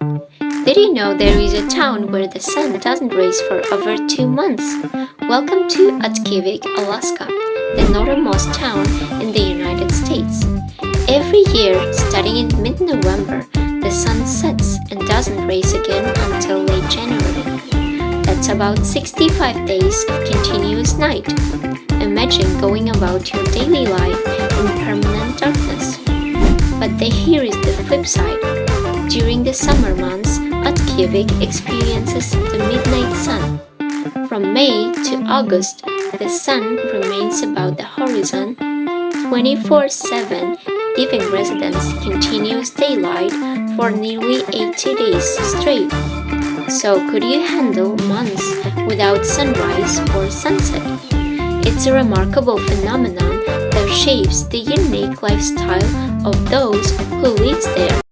Did you know there is a town where the sun doesn't rise for over 2 months? Welcome to Utqiaġvik, Alaska, the northernmost town in the United States. Every year, starting in mid-November, the sun sets and doesn't rise again until late January. That's about 65 days of continuous night. Imagine going about your daily life in permanent darkness. But here is the flip side. During the summer months, Utqiaġvik experiences the midnight sun. From May to August, the sun remains above the horizon 24/7, giving residents continuous daylight for nearly 80 days straight. So could you handle months without sunrise or sunset? It's a remarkable phenomenon that shapes the unique lifestyle of those who live there.